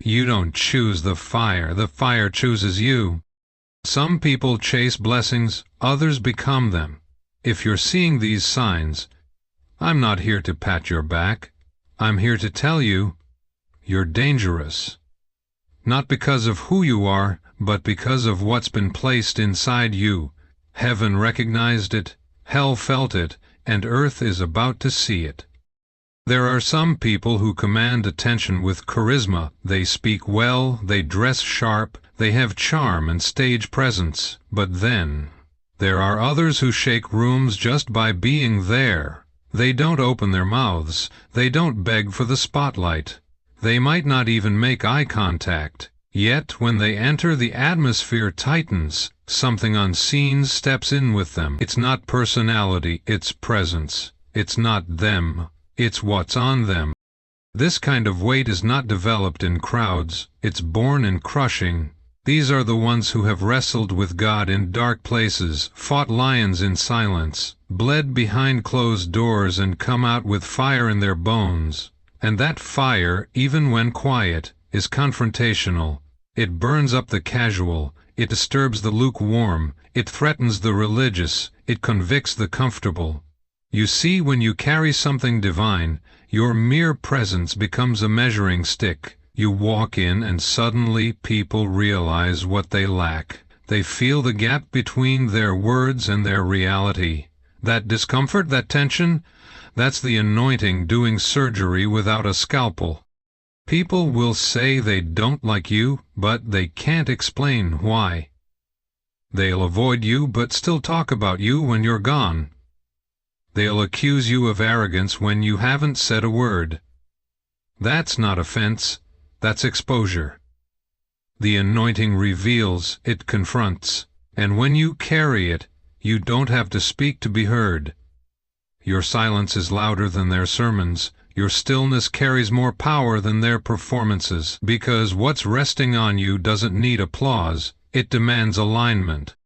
You don't choose the fire chooses you. Some people chase blessings, others become them. If you're seeing these signs, I'm not here to pat your back. I'm here to tell you, you're dangerous. Not because of who you are, but because of what's been placed inside you. Heaven recognized it, hell felt it, and earth is about to see it. There are some people who command attention with charisma. They speak well, they dress sharp, they have charm and stage presence. But then, there are others who shake rooms just by being there. They don't open their mouths, they don't beg for the spotlight. They might not even make eye contact. Yet when they enter, the atmosphere tightens. Something unseen steps in with them. It's not personality, it's presence. It's not them, it's what's on them. This kind of weight is not developed in crowds, it's born in crushing. These are the ones who have wrestled with God in dark places, fought lions in silence, bled behind closed doors, and come out with fire in their bones. And that fire, even when quiet, is confrontational. It burns up the casual, it disturbs the lukewarm, it threatens the religious, it convicts the comfortable. You see, when you carry something divine, your mere presence becomes a measuring stick. You walk in and suddenly people realize what they lack. They feel the gap between their words and their reality. That discomfort, that tension, that's the anointing doing surgery without a scalpel. People will say they don't like you, but they can't explain why. They'll avoid you but still talk about you when you're gone. They'll accuse you of arrogance when you haven't said a word. That's not offense, that's exposure. The anointing reveals, it confronts, and when you carry it, you don't have to speak to be heard. Your silence is louder than their sermons. Your stillness carries more power than their performances, because what's resting on you doesn't need applause, it demands alignment.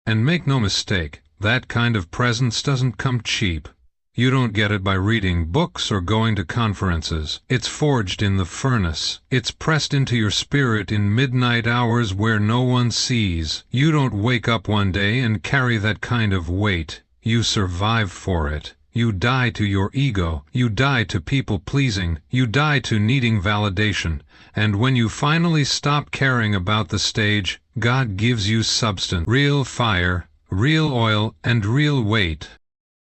And make no mistake, that kind of presence doesn't come cheap. You don't get it by reading books or going to conferences. It's forged in the furnace. It's pressed into your spirit in midnight hours where no one sees. You don't wake up one day and carry that kind of weight. You survive for it. You die to your ego, you die to people-pleasing, you die to needing validation, and when you finally stop caring about the stage, God gives you substance, real fire, real oil, and real weight.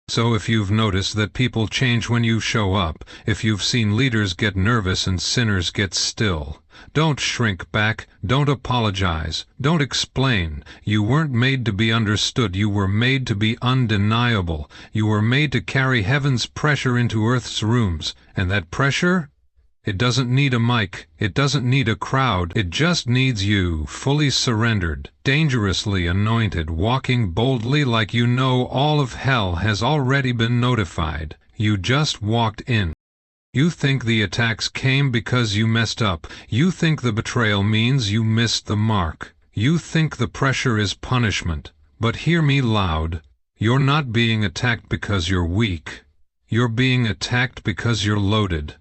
So if you've noticed that people change when you show up, if you've seen leaders get nervous and sinners get still, don't shrink back, don't apologize, don't explain. You weren't made to be understood, you were made to be undeniable. You were made to carry heaven's pressure into earth's rooms, and that pressure? It doesn't need a mic, it doesn't need a crowd, it just needs you, fully surrendered, dangerously anointed, walking boldly like you know all of hell has already been notified. You just walked in. You think the attacks came because you messed up. You think the betrayal means you missed the mark. You think the pressure is punishment. But hear me loud. You're not being attacked because you're weak. You're being attacked because you're loaded.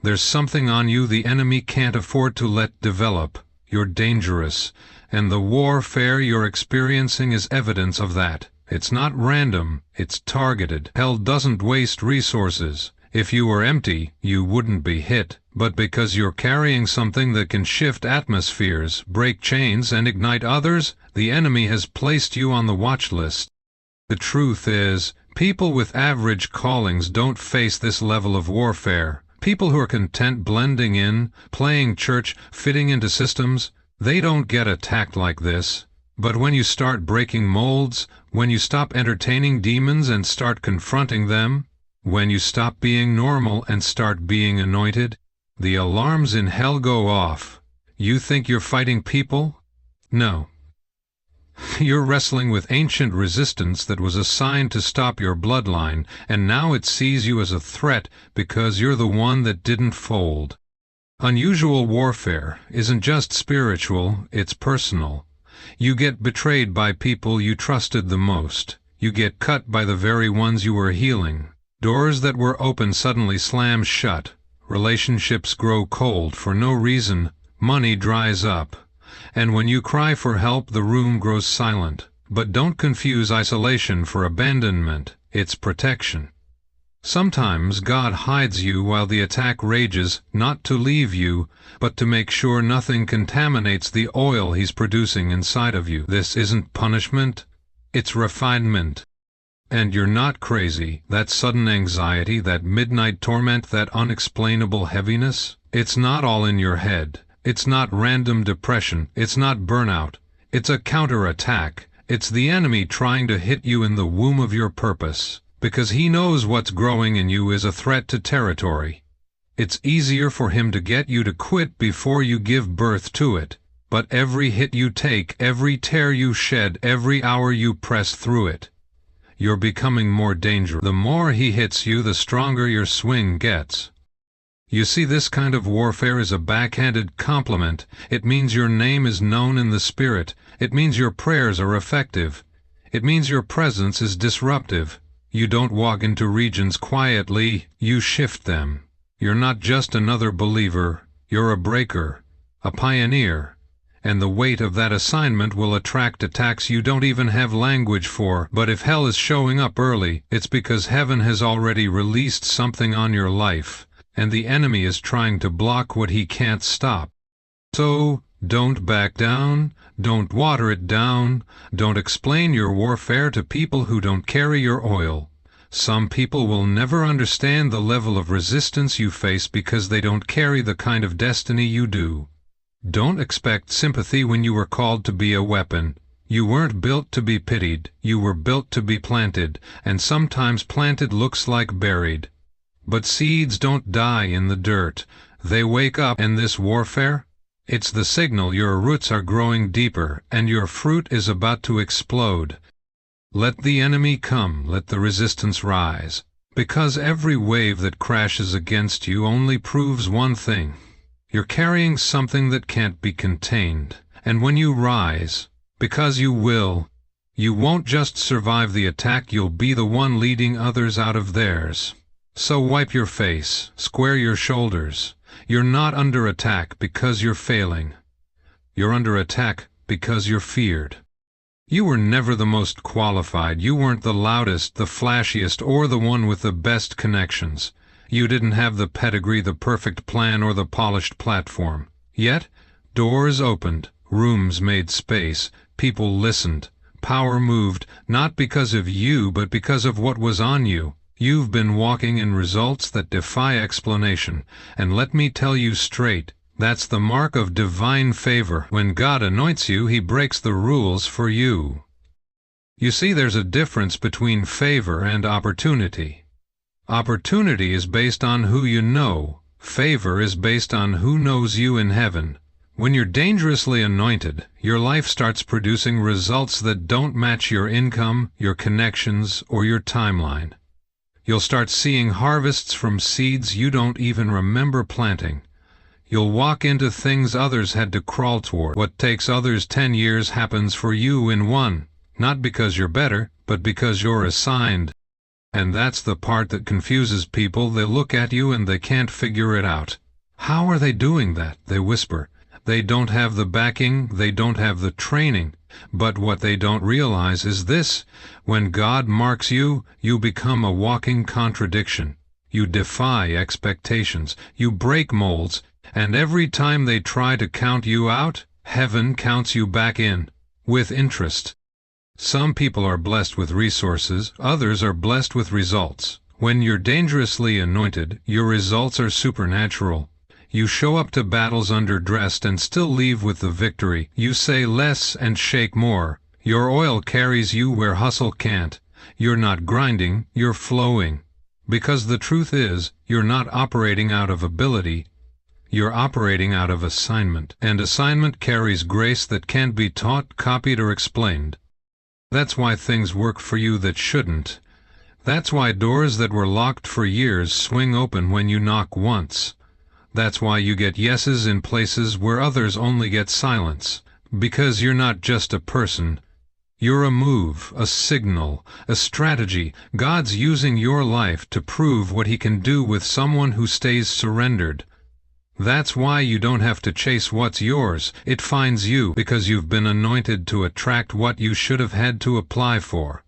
There's something on you the enemy can't afford to let develop. You're dangerous, and the warfare you're experiencing is evidence of that. It's not random, it's targeted. Hell doesn't waste resources. If you were empty, you wouldn't be hit, but because you're carrying something that can shift atmospheres, break chains, and ignite others, the enemy has placed you on the watch list. The truth is, people with average callings don't face this level of warfare. People who are content blending in, playing church, fitting into systems, they don't get attacked like this. But when you start breaking molds, when you stop entertaining demons and start confronting them, when you stop being normal and start being anointed, the alarms in hell go off. You think you're fighting people? No. You're wrestling with ancient resistance that was assigned to stop your bloodline, and now it sees you as a threat because you're the one that didn't fold. Unusual warfare isn't just spiritual, it's personal. You get betrayed by people you trusted the most. You get cut by the very ones you were healing. Doors that were open suddenly slam shut. Relationships grow cold for no reason money dries up, and when you cry for help the room grows silent. But don't confuse isolation for abandonment, it's protection. Sometimes God hides you while the attack rages, not to leave you, but to make sure nothing contaminates the oil He's producing inside of you. This isn't punishment, it's refinement. And you're not crazy. That sudden anxiety, that midnight torment, that unexplainable heaviness, it's not all in your head. It's not random depression. It's not burnout. It's a counterattack. It's the enemy trying to hit you in the womb of your purpose, because he knows what's growing in you is a threat to territory. It's easier for him to get you to quit before you give birth to it. But every hit you take, every tear you shed, every hour you press through it, you're becoming more dangerous. The more he hits you, the stronger your swing gets. You see, this kind of warfare is a backhanded compliment. It means your name is known in the spirit. It means your prayers are effective. It means your presence is disruptive. You don't walk into regions quietly, you shift them. You're not just another believer, you're a breaker, a pioneer. And the weight of that assignment will attract attacks you don't even have language for. But if hell is showing up early, it's because heaven has already released something on your life, and the enemy is trying to block what he can't stop. So, don't back down, don't water it down, don't explain your warfare to people who don't carry your oil. Some people will never understand the level of resistance you face because they don't carry the kind of destiny you do. Don't expect sympathy when you were called to be a weapon. You weren't built to be pitied, you were built to be planted, and sometimes planted looks like buried. But seeds don't die in the dirt, they wake up. And this warfare? It's the signal your roots are growing deeper, and your fruit is about to explode. Let the enemy come, let the resistance rise, because every wave that crashes against you only proves one thing. You're carrying something that can't be contained, and when you rise, because you will, you won't just survive the attack, you'll be the one leading others out of theirs. So wipe your face, square your shoulders. You're not under attack because you're failing. You're under attack because you're feared. You were never the most qualified. You weren't the loudest, the flashiest, or the one with the best connections. You didn't have the pedigree, the perfect plan, or the polished platform. Yet, doors opened, rooms made space, people listened, power moved, not because of you, but because of what was on you. You've been walking in results that defy explanation, and let me tell you straight, that's the mark of divine favor. When God anoints you, He breaks the rules for you. You see, there's a difference between favor and opportunity. Opportunity is based on who you know. Favor is based on who knows you in heaven. When you're dangerously anointed, your life starts producing results that don't match your income, your connections, or your timeline. You'll start seeing harvests from seeds you don't even remember planting. You'll walk into things others had to crawl toward. What takes others 10 years happens for you in 1, not because you're better, but because you're assigned. And that's the part that confuses people. They look at you and they can't figure it out. How are they doing that? They whisper. They don't have the backing, they don't have the training. But what they don't realize is this: when God marks you, you become a walking contradiction. You defy expectations, you break molds, and every time they try to count you out, heaven counts you back in, with interest. Some people are blessed with resources, others are blessed with results. When you're dangerously anointed, your results are supernatural. You show up to battles underdressed and still leave with the victory. You say less and shake more. Your oil carries you where hustle can't. You're not grinding, you're flowing. Because the truth is, you're not operating out of ability, you're operating out of assignment. And assignment carries grace that can't be taught, copied, or explained. That's why things work for you that shouldn't. That's why doors that were locked for years swing open when you knock once. That's why you get yeses in places where others only get silence. Because you're not just a person. You're a move, a signal, a strategy. God's using your life to prove what He can do with someone who stays surrendered. That's why you don't have to chase what's yours. It finds you because you've been anointed to attract what you should have had to apply for.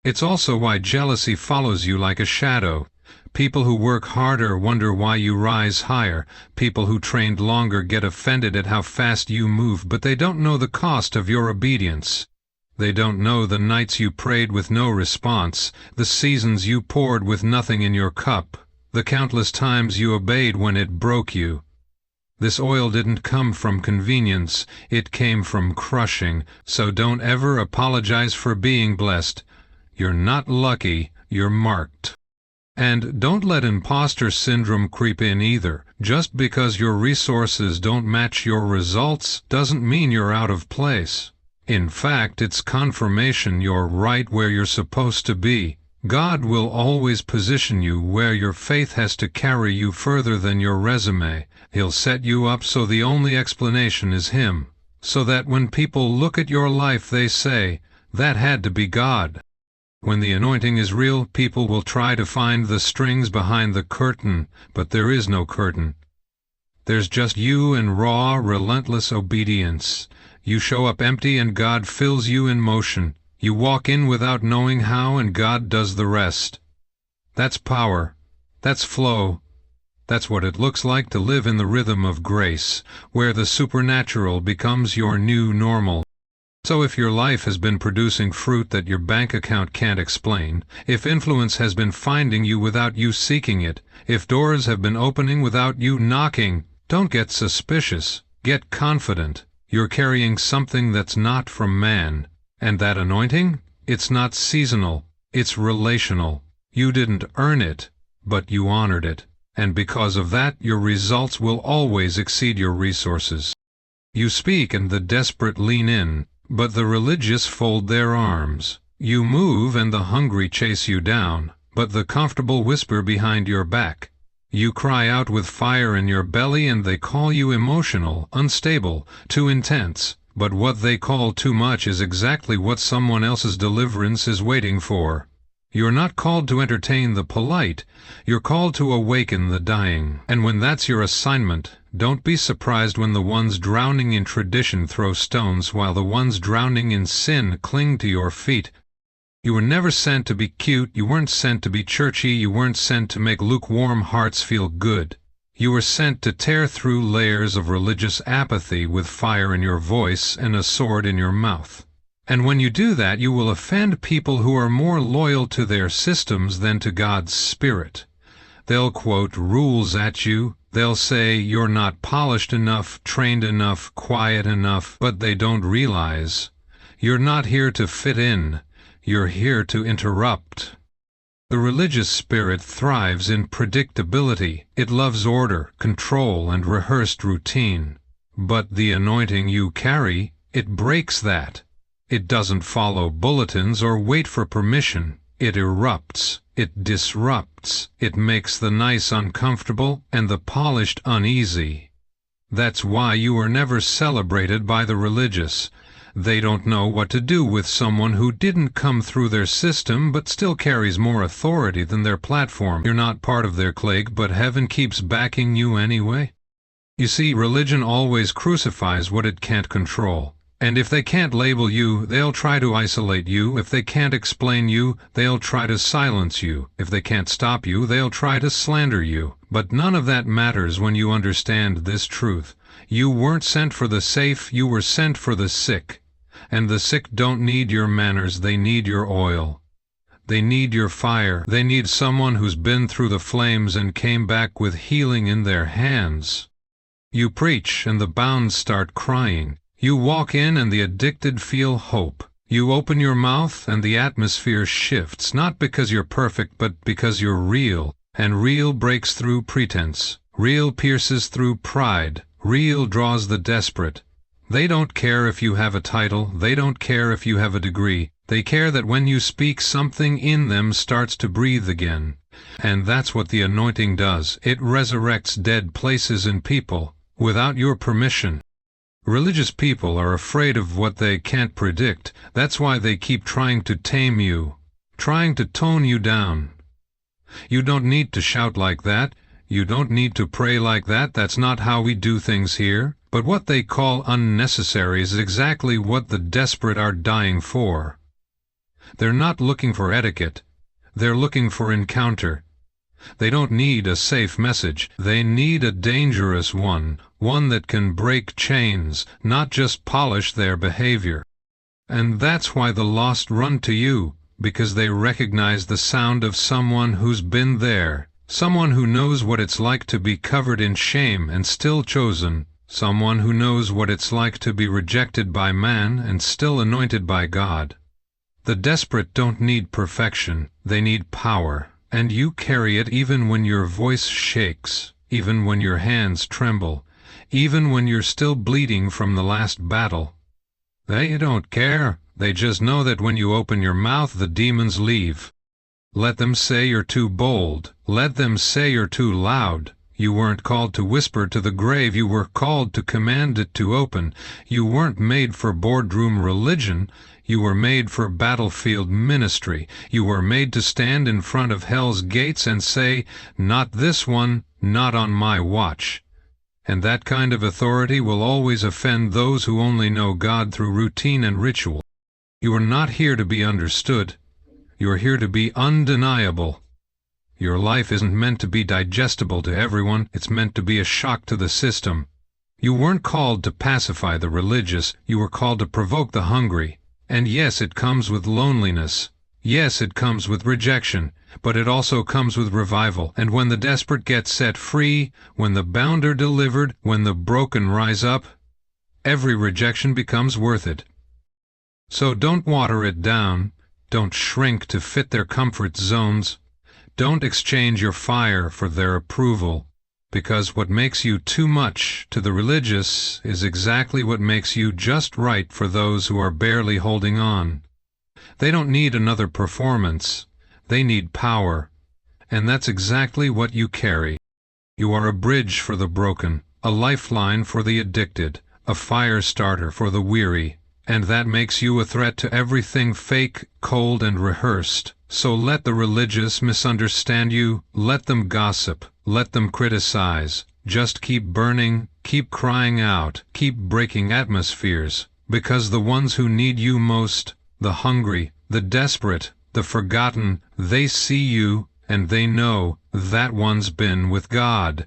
It's also why jealousy follows you like a shadow. People who work harder wonder why you rise higher. People who trained longer get offended at how fast you move, but they don't know the cost of your obedience. They don't know the nights you prayed with no response, the seasons you poured with nothing in your cup, the countless times you obeyed when it broke you. This oil didn't come from convenience, it came from crushing, so don't ever apologize for being blessed. You're not lucky, you're marked. And don't let imposter syndrome creep in either. Just because your resources don't match your results doesn't mean you're out of place. In fact, it's confirmation you're right where you're supposed to be. God will always position you where your faith has to carry you further than your resume. He'll set you up so the only explanation is Him, so that when people look at your life they say, "That had to be God." When the anointing is real, people will try to find the strings behind the curtain, but there is no curtain. There's just you and raw, relentless obedience. You show up empty and God fills you in motion. You walk in without knowing how and God does the rest. That's power. That's flow. That's what it looks like to live in the rhythm of grace, where the supernatural becomes your new normal. So if your life has been producing fruit that your bank account can't explain, if influence has been finding you without you seeking it, if doors have been opening without you knocking, don't get suspicious. Get confident. You're carrying something that's not from man. And that anointing? It's not seasonal. It's relational. You didn't earn it, but you honored it. And because of that, your results will always exceed your resources. You speak and the desperate lean in, but the religious fold their arms. You move and the hungry chase you down, but the comfortable whisper behind your back. You cry out with fire in your belly and they call you emotional, unstable, too intense. But what they call too much is exactly what someone else's deliverance is waiting for. You're not called to entertain the polite, you're called to awaken the dying. And when that's your assignment, don't be surprised when the ones drowning in tradition throw stones while the ones drowning in sin cling to your feet. You were never sent to be cute, you weren't sent to be churchy, you weren't sent to make lukewarm hearts feel good. You were sent to tear through layers of religious apathy with fire in your voice and a sword in your mouth. And when you do that, you will offend people who are more loyal to their systems than to God's Spirit. They'll quote rules at you. They'll say you're not polished enough, trained enough, quiet enough, but they don't realize you're not here to fit in. You're here to interrupt. The religious spirit thrives in predictability. It loves order, control, and rehearsed routine. But the anointing you carry, it breaks that. It doesn't follow bulletins or wait for permission. It erupts. It disrupts. It makes the nice uncomfortable and the polished uneasy. That's why you are never celebrated by the religious. They don't know what to do with someone who didn't come through their system but still carries more authority than their platform. You're not part of their clique, but heaven keeps backing you anyway. You see, religion always crucifies what it can't control. And if they can't label you, they'll try to isolate you. If they can't explain you, they'll try to silence you. If they can't stop you, they'll try to slander you. But none of that matters when you understand this truth. You weren't sent for the safe, you were sent for the sick. And the sick don't need your manners, they need your oil. They need your fire. They need someone who's been through the flames and came back with healing in their hands. You preach and the bound start crying. You walk in and the addicted feel hope. You open your mouth and the atmosphere shifts, not because you're perfect, but because you're real. And real breaks through pretense. Real pierces through pride. Real draws the desperate. They don't care if you have a title. They don't care if you have a degree. They care that when you speak, something in them starts to breathe again. And that's what the anointing does. It resurrects dead places in people, without your permission. Religious people are afraid of what they can't predict. That's why they keep trying to tame you, trying to tone you down. You don't need to shout like that. You don't need to pray like that. That's not how we do things here. But what they call unnecessary is exactly what the desperate are dying for. They're not looking for etiquette. They're looking for encounter. They don't need a safe message. They need a dangerous one, one that can break chains, not just polish their behavior. And that's why the lost run to you, because they recognize the sound of someone who's been there, someone who knows what it's like to be covered in shame and still chosen, someone who knows what it's like to be rejected by man and still anointed by God. The desperate don't need perfection, they need power, and you carry it even when your voice shakes, even when your hands tremble, even when you're still bleeding from the last battle. They don't care, they just know that when you open your mouth the demons leave. Let them say you're too bold, let them say you're too loud. You weren't called to whisper to the grave, you were called to command it to open. You weren't made for boardroom religion, you were made for battlefield ministry. You were made to stand in front of hell's gates and say, "Not this one, not on my watch." And that kind of authority will always offend those who only know God through routine and ritual. You are not here to be understood. You are here to be undeniable. Your life isn't meant to be digestible to everyone, it's meant to be a shock to the system. You weren't called to pacify the religious, you were called to provoke the hungry. And yes, it comes with loneliness. Yes, it comes with rejection, but it also comes with revival. And when the desperate get set free, when the bound are delivered, when the broken rise up, every rejection becomes worth it. So don't water it down. Don't shrink to fit their comfort zones. Don't exchange your fire for their approval, because what makes you too much to the religious is exactly what makes you just right for those who are barely holding on. They don't need another performance. They need power. And that's exactly what you carry. You are a bridge for the broken, a lifeline for the addicted, a firestarter for the weary, and that makes you a threat to everything fake, cold, and rehearsed. So let the religious misunderstand you, let them gossip, let them criticize. Just keep burning, keep crying out, keep breaking atmospheres, because the ones who need you most, the hungry, the desperate, the forgotten, they see you, and they know that one's been with God.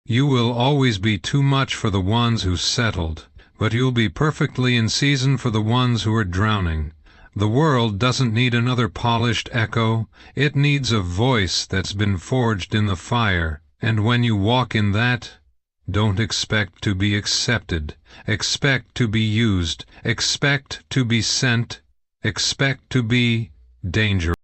You will always be too much for the ones who settled, but you'll be perfectly in season for the ones who are drowning. The world doesn't need another polished echo, it needs a voice that's been forged in the fire, and when you walk in that, don't expect to be accepted, expect to be used, expect to be sent, expect to be dangerous.